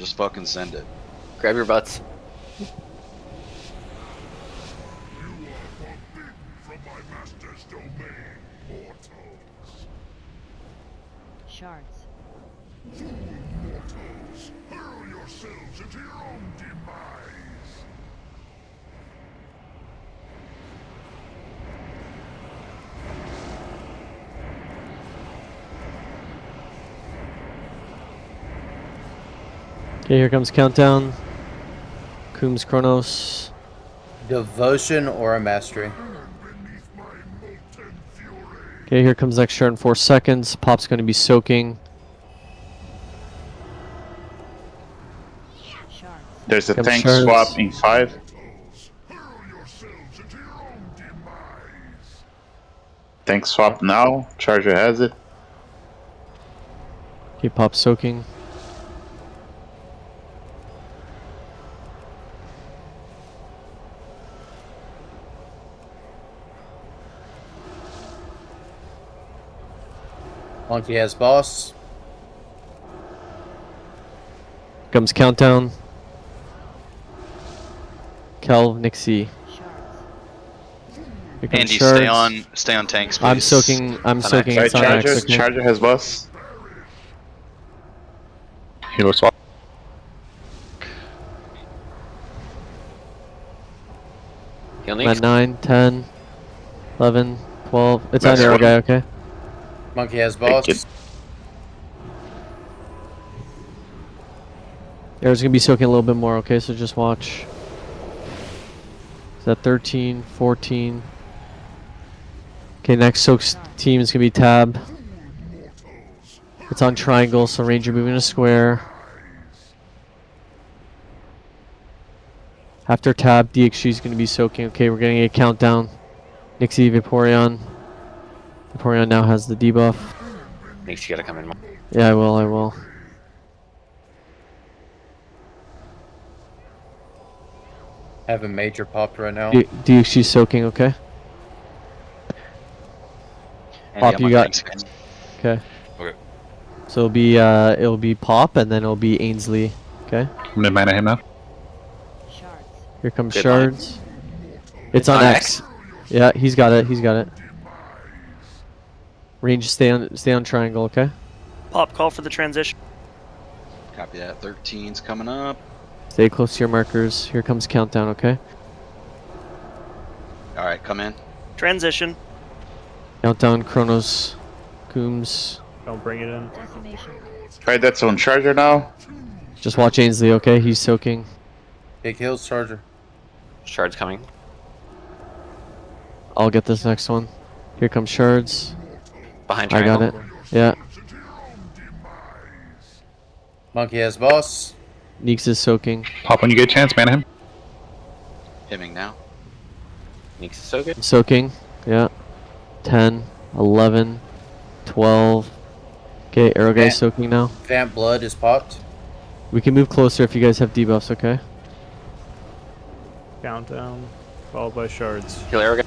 Just fucking send it. Grab your butts. You are forbidden from my master's domain, mortals. Shards. Fool mortals, hurl yourselves into your own demise. Okay, here comes countdown. Coombs Chronos. Devotion or a mastery? Beneath my molten fury. Okay, here comes next shard in 4 seconds. Pop's going to be soaking. Shards. There's a Comes tank shards. swap in 5. Hurl yourselves into your own demise. Tank swap now. Charger has it. Okay, Pop's soaking. Monkey has boss. Comes countdown. Kel, Nixie. Shards. Here comes Andy, shards. stay on tanks, please. I'm soaking. I'm soaking. Right, It's on Charger. X. Okay. Charger has boss. Hero swap. Heal I'm at Neeks. 9, 10, 11, 12. It's on Next arrow one. guy. Okay. Monkey has boss. it. Arrow's gonna be soaking a little bit more. Okay, so just watch. Is that 13, 14? Okay, next soaks team is gonna be tab. It's on triangle, so ranger moving to square. After tab, DXG is gonna be soaking. Okay, we're getting a countdown. Nixie, Vaporeon. Vaporeon now has the debuff. Neeks, you gotta come in more. Yeah, I will. I will. Have a major popped right now. DXG soaking. Okay. Andy, Pop, I'm you on got- tanks again. Okay. Okay. So it'll be Pop, and then it'll be Ainsley. Okay. I'm gonna mana him now. Shards. Here comes Good shards. It's on On X. Yeah, he's got it. He's got it. Range, stay on triangle. Okay. Pop, call for the transition. Copy that. 13's coming up. Stay close to your markers. Here comes countdown. Okay. All right, come in. Transition. Countdown. Chronos. Coombs. Don't bring it in. Decimation. Right, that's on Charger now. Just watch Ainsley. Okay. He's soaking. Big hills charger. Shards coming. I'll get this next one. Here comes shards. Behind I triangle. got it. Yeah. Into your own demise. Monkey has boss. Neeks is soaking. Pop when you get a chance, mana him. Hemming now. Neeks is so good. Soaking. Yeah. 10, 11, 12. Okay. Arrow guy's Okay. soaking now. Vamp blood is popped. We can move closer if you guys have debuffs. Okay. Countdown. Followed by shards. Heal arrow guy.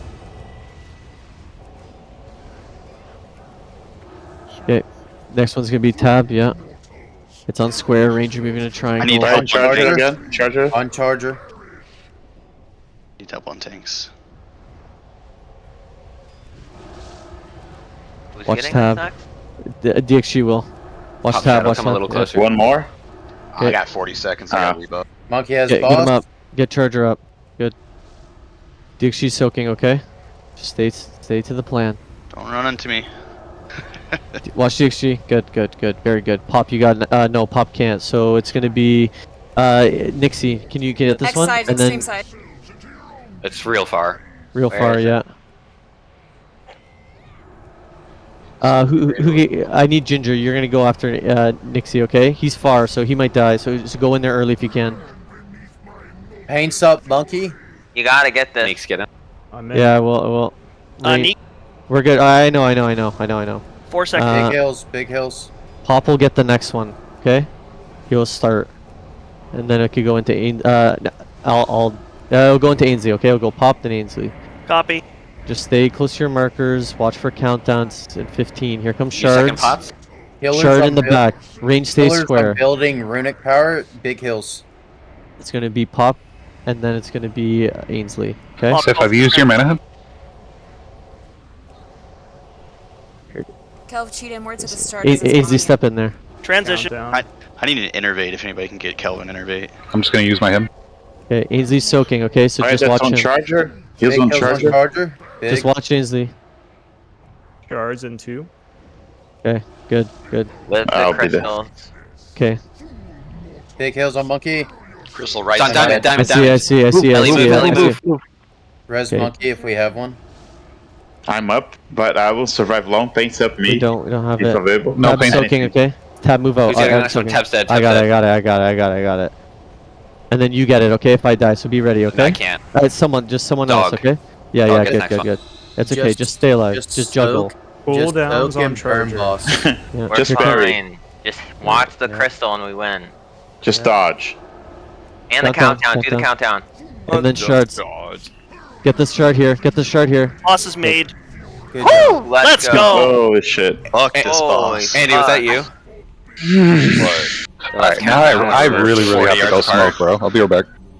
Okay. Next one's gonna be tab. Yeah. It's on square. Ranger moving to triangle. need Right, help. Charger Charger. again. Charger. On charger. Need help on tanks. Was Watch getting tab. attacked? DXG will. Watch Pop tab. shadow, Watch come tab. a little Yeah. closer. One more. Okay. I got 40 seconds. I got rebuff. Monkey has Get boss. him up. Get charger up. Good. DXG soaking. Okay. Just stay to the plan. Don't run into me. Watch DXG. Good. Good. Good. Very good. Pop, you got no. Pop can't. So it's gonna be Nixie. Can you get this X one? side, And then extreme side. It's real far. real Where far. is it? Yeah. I need Ginger. You're gonna go after Nixie. Okay. He's far, so he might die. So just go in there early if you can. Paints up, monkey. You gotta get this. Neeks, get him. I'm in. Yeah. Well. Neek, We're good. I know. 4 seconds. Big hills, big hills. Pop will get the next one. Okay. He will start, and then it could go into I'll go into Ainsley. Okay. I'll go Pop then Ainsley. Copy. Just stay close to your markers. Watch for countdowns. In 15. Here comes You second shards. pops. Healers Shard on in the buil- back. Range stay Healers on square. building runic power. Big hills. It's gonna be Pop, and then it's gonna be Ainsley. Okay. Pop. Sif, have you used your mana him? Kelv, cheat inwards at the start. Ainsley, step in there. Transition. Countdown. I need an innervate if anybody can get Kelvin innervate. I'm just gonna use my him. Okay, Ainsley's soaking. Okay, so Alright, just that's watch on him. charger. He's Big on hills charger. charger. Big. Just watch Ainsley. Shards in 2. Okay, good, good. With I'll the be there. crystals. Okay. Big hills on monkey. Crystal right Diamond, side. diamond, I diamond, see, diamond. I see, I Ellie see, move, I Ellie see. move. Res Okay. monkey if we have one. I'm up, but I will survive long. Thanks up We me. don't have It's it. available. No Tab pain. soaking, okay? Tab move out. Who's getting I'm the next one? soaking. Tab's dead. I got Tab's it, dead. I got it. And then you get it, okay, if I die, so be ready, okay? I can't. Alright, someone else, Dog. okay? Yeah, Dog yeah, is good, next good, one. good. It's okay, just stay alive. Just juggle. Just Cooldowns soak him, on burn charger. boss. Yeah. We're Just bury. fine. Just watch the crystal and we win. Just dodge. And the Countdown, countdown. Do the countdown. And then shards. Get this shard here. Get this shard here. Boss is made. Good job. Let's go. Holy shit. Fuck this Holy boss. Andy, was that you? Alright, now I really have to go smoke, bro. I'll be right back.